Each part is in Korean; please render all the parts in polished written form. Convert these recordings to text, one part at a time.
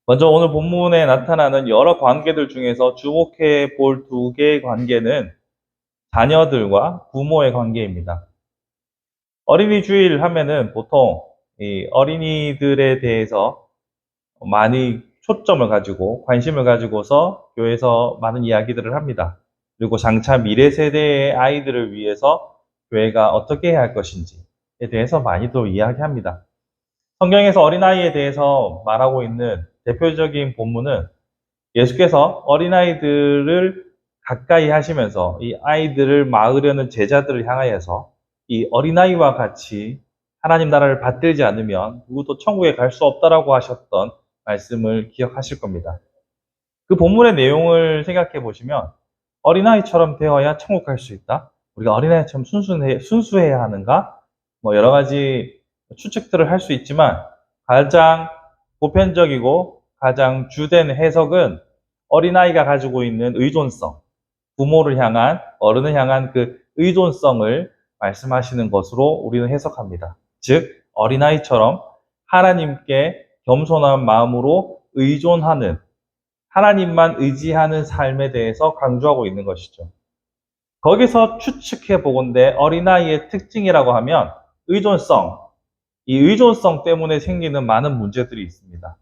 먼저 오늘 본문에 나타나는 여러 관계들 중에서 주목해 볼 두 개의 관계는 자녀들과 부모의 관계입니다. 어린이 주일 하면은 보통 이 어린이들에 대해서 많이 초점을 가지고 관심을 가지고서 교회에서 많은 이야기들을 합니다. 그리고 장차 미래 세대의 아이들을 위해서 교회가 어떻게 해야 할 것인지에 대해서 많이도 이야기합니다. 성경에서 어린아이에 대해서 말하고 있는 대표적인 본문은 예수께서 어린아이들을 가까이 하시면서 이 아이들을 막으려는 제자들을 향하여서 이 어린아이와 같이 하나님 나라를 받들지 않으면 누구도 천국에 갈 수 없다라고 하셨던 말씀을 기억하실 겁니다. 그 본문의 내용을 생각해 보시면 어린아이처럼 되어야 천국 갈 수 있다? 우리가 어린아이처럼 순수해야 하는가? 뭐 여러 가지 추측들을 할 수 있지만 가장 보편적이고 가장 주된 해석은 어린아이가 가지고 있는 의존성, 부모를 향한, 어른을 향한 그 의존성을 말씀하시는 것으로 우리는 해석합니다. 즉, 어린아이처럼 하나님께 겸손한 마음으로 의존하는, 하나님만 의지하는 삶에 대해서 강조하고 있는 것이죠. 거기서 추측해 보건대 어린아이의 특징이라고 하면 의존성, 이 의존성 때문에 생기는 많은 문제들이 있습니다.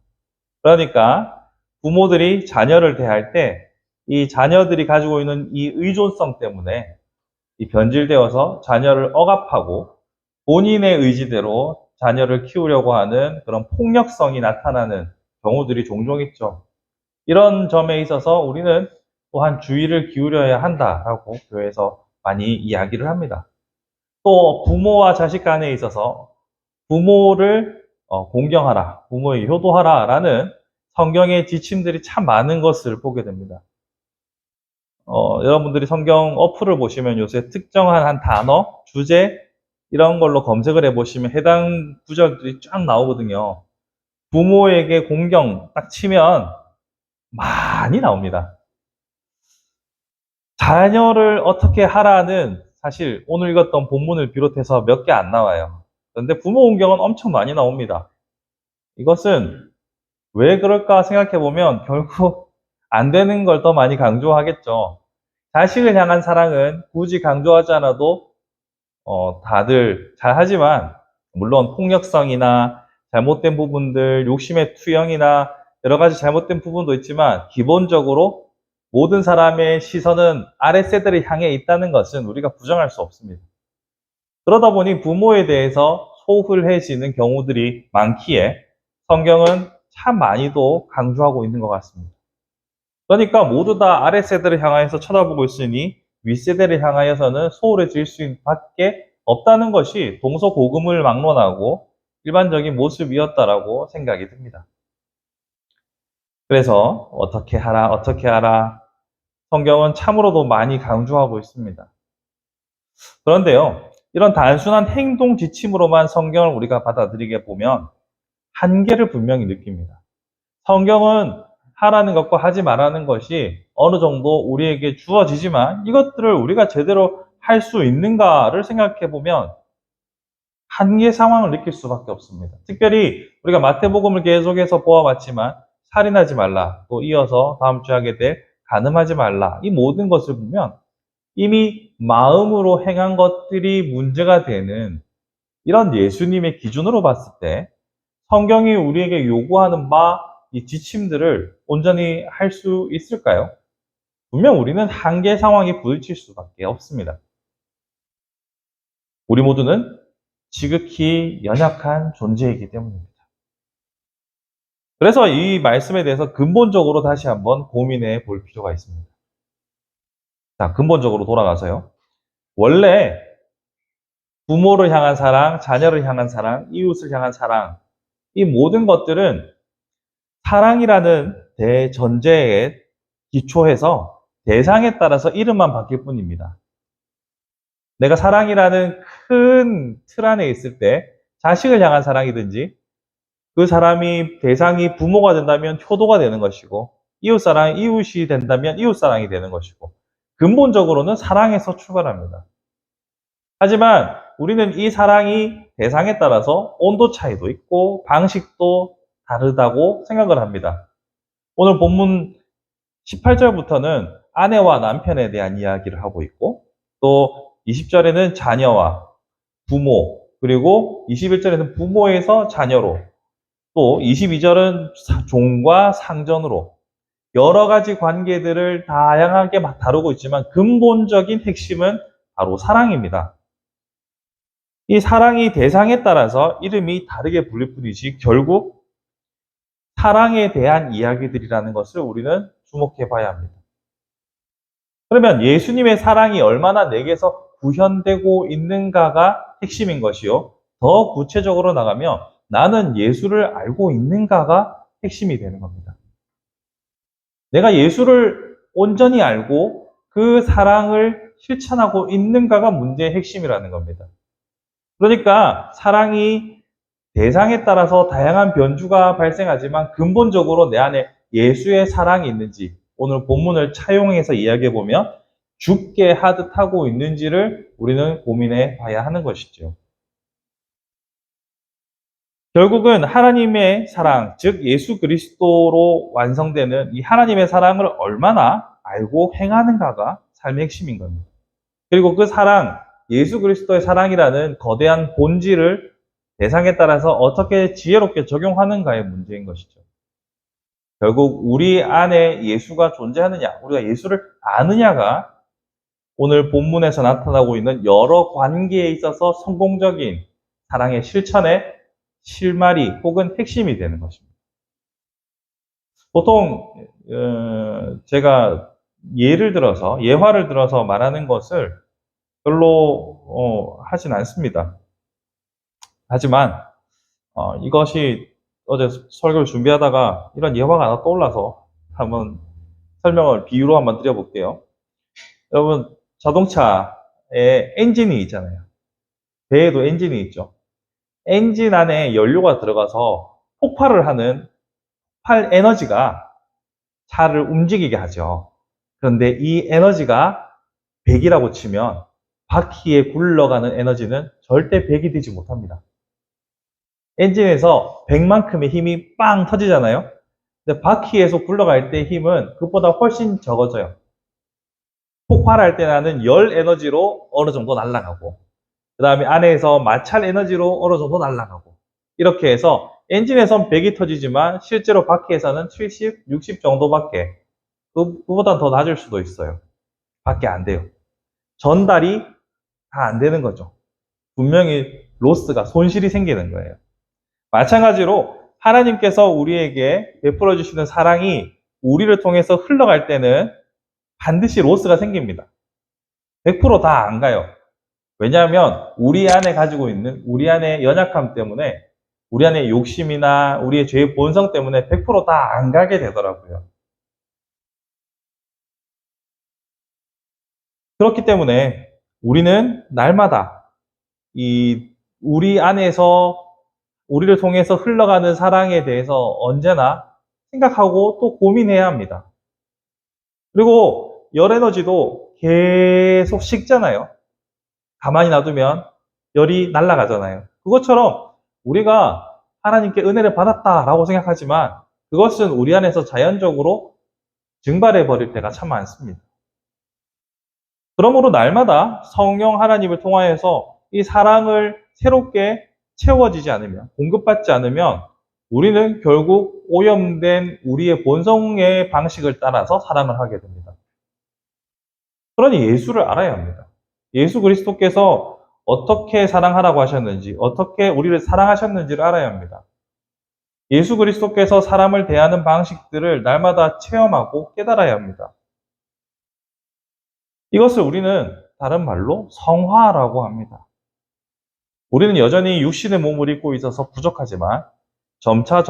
그러니까 부모들이 자녀를 대할 때 이 자녀들이 가지고 있는 이 의존성 때문에 이 변질되어서 자녀를 억압하고 본인의 의지대로 자녀를 키우려고 하는 그런 폭력성이 나타나는 경우들이 종종 있죠. 이런 점에 있어서 우리는 또한 주의를 기울여야 한다라고 교회에서 많이 이야기를 합니다. 또 부모와 자식 간에 있어서 부모를 공경하라, 부모에 효도하라라는 성경의 지침들이 참 많은 것을 보게 됩니다. 여러분들이 성경 어플을 보시면 요새 특정한 한 단어, 주제 이런 걸로 검색을 해보시면 해당 구절들이 쫙 나오거든요. 부모에게 공경 딱 치면 많이 나옵니다. 자녀를 어떻게 하라는 사실 오늘 읽었던 본문을 비롯해서 몇 개 안 나와요. 그런데 부모 공경은 엄청 많이 나옵니다. 이것은 왜 그럴까 생각해 보면 결국 안 되는 걸 더 많이 강조하겠죠. 자식을 향한 사랑은 굳이 강조하지 않아도 다들 잘 하지만 물론 폭력성이나 잘못된 부분들, 욕심의 투영이나 여러 가지 잘못된 부분도 있지만 기본적으로 모든 사람의 시선은 아랫세대를 향해 있다는 것은 우리가 부정할 수 없습니다. 그러다 보니 부모에 대해서 소홀해지는 경우들이 많기에 성경은 참 많이도 강조하고 있는 것 같습니다. 그러니까 모두 다 아랫세대를 향하여서 쳐다보고 있으니 윗세대를 향하여서는 소홀해질 수밖에 없다는 것이 동서고금을 막론하고 일반적인 모습이었다라고 생각이 듭니다. 그래서 어떻게 하라, 어떻게 하라 성경은 참으로도 많이 강조하고 있습니다. 그런데요, 이런 단순한 행동 지침으로만 성경을 우리가 받아들이게 보면 한계를 분명히 느낍니다. 성경은 하라는 것과 하지 말라는 것이 어느 정도 우리에게 주어지지만 이것들을 우리가 제대로 할 수 있는가를 생각해 보면 한계 상황을 느낄 수밖에 없습니다. 특별히 우리가 마태복음을 계속해서 보아왔지만 살인하지 말라, 또 이어서 다음 주에 하게 될 간음하지 말라, 이 모든 것을 보면 이미 마음으로 행한 것들이 문제가 되는 이런 예수님의 기준으로 봤을 때 성경이 우리에게 요구하는 바 이 지침들을 온전히 할 수 있을까요? 분명 우리는 한계 상황에 부딪힐 수밖에 없습니다. 우리 모두는 지극히 연약한 존재이기 때문입니다. 그래서 이 말씀에 대해서 근본적으로 다시 한번 고민해 볼 필요가 있습니다. 자, 근본적으로 돌아가서요. 원래 부모를 향한 사랑, 자녀를 향한 사랑, 이웃을 향한 사랑, 이 모든 것들은 사랑이라는 대전제에 기초해서 대상에 따라서 이름만 바뀔 뿐입니다. 내가 사랑이라는 큰 틀 안에 있을 때 자식을 향한 사랑이든지 그 사람이 대상이 부모가 된다면 효도가 되는 것이고 이웃사랑이 이웃이 된다면 이웃사랑이 되는 것이고 근본적으로는 사랑에서 출발합니다. 하지만 우리는 이 사랑이 대상에 따라서 온도 차이도 있고 방식도 다르다고 생각을 합니다. 오늘 본문 18절부터는 아내와 남편에 대한 이야기를 하고 있고, 또 20절에는 자녀와 부모, 그리고 21절에는 부모에서 자녀로, 또 22절은 종과 상전으로 여러 가지 관계들을 다양하게 다루고 있지만 근본적인 핵심은 바로 사랑입니다. 이 사랑이 대상에 따라서 이름이 다르게 불릴 뿐이지 결국 사랑에 대한 이야기들이라는 것을 우리는 주목해 봐야 합니다. 그러면 예수님의 사랑이 얼마나 내게서 구현되고 있는가가 핵심인 것이요. 더 구체적으로 나가면 나는 예수를 알고 있는가가 핵심이 되는 겁니다. 내가 예수를 온전히 알고 그 사랑을 실천하고 있는가가 문제의 핵심이라는 겁니다. 그러니까 사랑이 대상에 따라서 다양한 변주가 발생하지만 근본적으로 내 안에 예수의 사랑이 있는지, 오늘 본문을 차용해서 이야기해 보면 죽게 하듯 하고 있는지를 우리는 고민해 봐야 하는 것이죠. 결국은 하나님의 사랑, 즉 예수 그리스도로 완성되는 이 하나님의 사랑을 얼마나 알고 행하는가가 삶의 핵심인 겁니다. 그리고 그 사랑, 예수 그리스도의 사랑이라는 거대한 본질을 대상에 따라서 어떻게 지혜롭게 적용하는가의 문제인 것이죠. 결국 우리 안에 예수가 존재하느냐, 우리가 예수를 아느냐가 오늘 본문에서 나타나고 있는 여러 관계에 있어서 성공적인 사랑의 실천의 실마리 혹은 핵심이 되는 것입니다. 보통 제가 예화를 들어서 말하는 것을 별로 하진 않습니다. 하지만 이것이 어제 설교를 준비하다가 이런 예화가 하나 떠올라서 한번 비유로 한번 드려볼게요. 여러분, 자동차에 엔진이 있잖아요. 배에도 엔진이 있죠. 엔진 안에 연료가 들어가서 폭발을 하는 폭발 에너지가 차를 움직이게 하죠. 그런데 이 에너지가 100이라고 치면 바퀴에 굴러가는 에너지는 절대 100이 되지 못합니다. 엔진에서 100만큼의 힘이 빵 터지잖아요. 근데 바퀴에서 굴러갈 때 힘은 그것보다 훨씬 적어져요. 폭발할 때 나는 열 에너지로 어느 정도 날아가고, 그 다음에 안에서 마찰 에너지로 어느 정도 날아가고, 이렇게 해서 엔진에선 100이 터지지만 실제로 바퀴에서는 70, 60 정도밖에, 그보다 더 낮을 수도 있어요. 밖에 안 돼요. 전달이 다 안 되는 거죠. 분명히 로스가, 손실이 생기는 거예요. 마찬가지로 하나님께서 우리에게 베풀어 주시는 사랑이 우리를 통해서 흘러갈 때는 반드시 로스가 생깁니다. 100%다 안 가요. 왜냐하면 우리 안에 가지고 있는 우리 안의 연약함 때문에, 우리 안의 욕심이나 우리의 죄의 본성 때문에 100%다 안 가게 되더라고요. 그렇기 때문에 우리는 날마다 우리 안에서 우리를 통해서 흘러가는 사랑에 대해서 언제나 생각하고 또 고민해야 합니다. 그리고 열 에너지도 계속 식잖아요. 가만히 놔두면 열이 날아가잖아요. 그것처럼 우리가 하나님께 은혜를 받았다라고 생각하지만 그것은 우리 안에서 자연적으로 증발해 버릴 때가 참 많습니다. 그러므로 날마다 성령 하나님을 통하여서 이 사랑을 새롭게 채워지지 않으면, 공급받지 않으면 우리는 결국 오염된 우리의 본성의 방식을 따라서 사랑을 하게 됩니다. 그러니 예수를 알아야 합니다. 예수 그리스도께서 어떻게 사랑하라고 하셨는지, 어떻게 우리를 사랑하셨는지를 알아야 합니다. 예수 그리스도께서 사람을 대하는 방식들을 날마다 체험하고 깨달아야 합니다. 이것을 우리는 다른 말로 성화라고 합니다. 우리는 여전히 육신의 몸을 입고 있어서 부족하지만 점차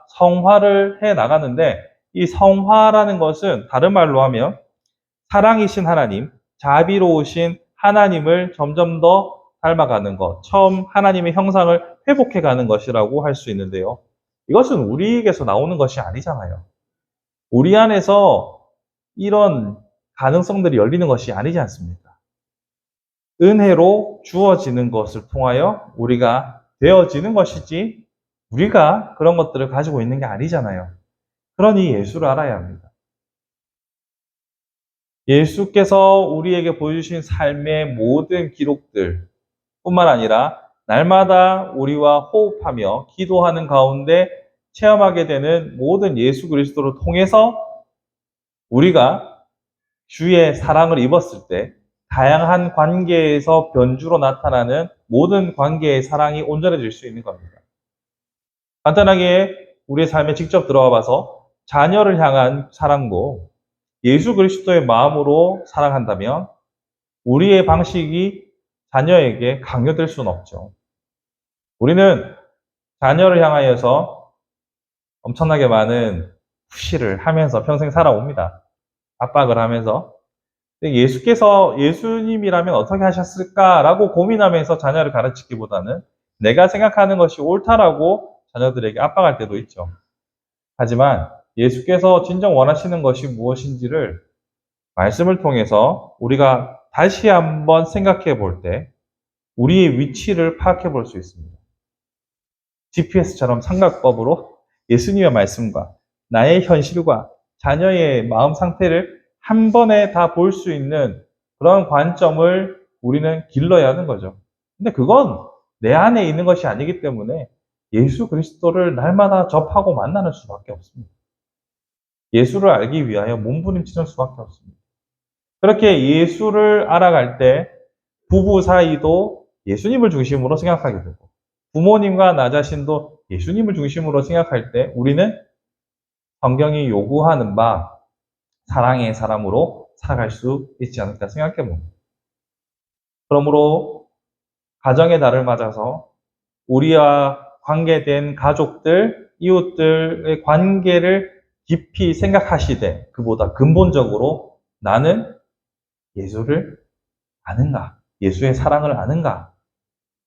성화를 해 나가는데, 이 성화라는 것은 다른 말로 하면 사랑이신 하나님, 자비로우신 하나님을 점점 더 닮아가는 것, 처음 하나님의 형상을 회복해가는 것이라고 할 수 있는데요. 이것은 우리에게서 나오는 것이 아니잖아요. 우리 안에서 이런 가능성들이 열리는 것이 아니지 않습니까? 은혜로 주어지는 것을 통하여 우리가 되어지는 것이지 우리가 그런 것들을 가지고 있는 게 아니잖아요. 그러니 예수를 알아야 합니다. 예수께서 우리에게 보여주신 삶의 모든 기록들 뿐만 아니라 날마다 우리와 호흡하며 기도하는 가운데 체험하게 되는 모든 예수 그리스도를 통해서 우리가 주의 사랑을 입었을 때 다양한 관계에서 변주로 나타나는 모든 관계의 사랑이 온전해질 수 있는 겁니다. 간단하게 우리의 삶에 직접 들어가 봐서 자녀를 향한 사랑도 예수 그리스도의 마음으로 사랑한다면 우리의 방식이 자녀에게 강요될 수는 없죠. 우리는 자녀를 향하여서 엄청나게 많은 푸시를 하면서 평생 살아옵니다. 압박을 하면서. 예수께서 예수님이라면 어떻게 하셨을까라고 고민하면서 자녀를 가르치기보다는 내가 생각하는 것이 옳다라고 자녀들에게 압박할 때도 있죠. 하지만 예수께서 진정 원하시는 것이 무엇인지를 말씀을 통해서 우리가 다시 한번 생각해 볼 때 우리의 위치를 파악해 볼 수 있습니다. GPS처럼 삼각법으로 예수님의 말씀과 나의 현실과 자녀의 마음 상태를 한 번에 다 볼 수 있는 그런 관점을 우리는 길러야 하는 거죠. 근데 그건 내 안에 있는 것이 아니기 때문에 예수 그리스도를 날마다 접하고 만나는 수밖에 없습니다. 예수를 알기 위하여 몸부림치는 수밖에 없습니다. 그렇게 예수를 알아갈 때 부부 사이도 예수님을 중심으로 생각하게 되고 부모님과 나 자신도 예수님을 중심으로 생각할 때 우리는 성경이 요구하는 바 사랑의 사람으로 살아갈 수 있지 않을까 생각해 봅니다. 그러므로 가정의 달을 맞아서 우리와 관계된 가족들, 이웃들의 관계를 깊이 생각하시되 그보다 근본적으로 나는 예수를 아는가? 예수의 사랑을 아는가?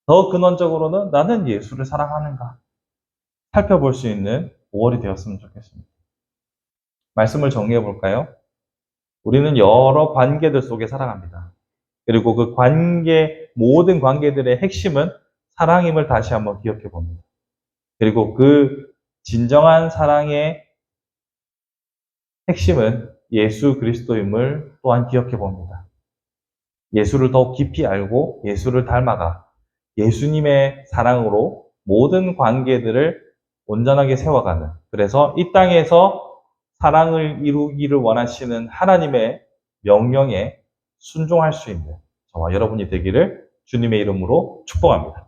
더 근원적으로는 나는 예수를 사랑하는가? 살펴볼 수 있는 5월이 되었으면 좋겠습니다. 말씀을 정리해 볼까요? 우리는 여러 관계들 속에 살아갑니다. 그리고 그 모든 관계들의 핵심은 사랑임을 다시 한번 기억해 봅니다. 그리고 그 진정한 사랑의 핵심은 예수 그리스도임을 또한 기억해 봅니다. 예수를 더 깊이 알고 예수를 닮아가 예수님의 사랑으로 모든 관계들을 온전하게 세워가는, 그래서 이 땅에서 사랑을 이루기를 원하시는 하나님의 명령에 순종할 수 있는 저와 여러분이 되기를 주님의 이름으로 축복합니다.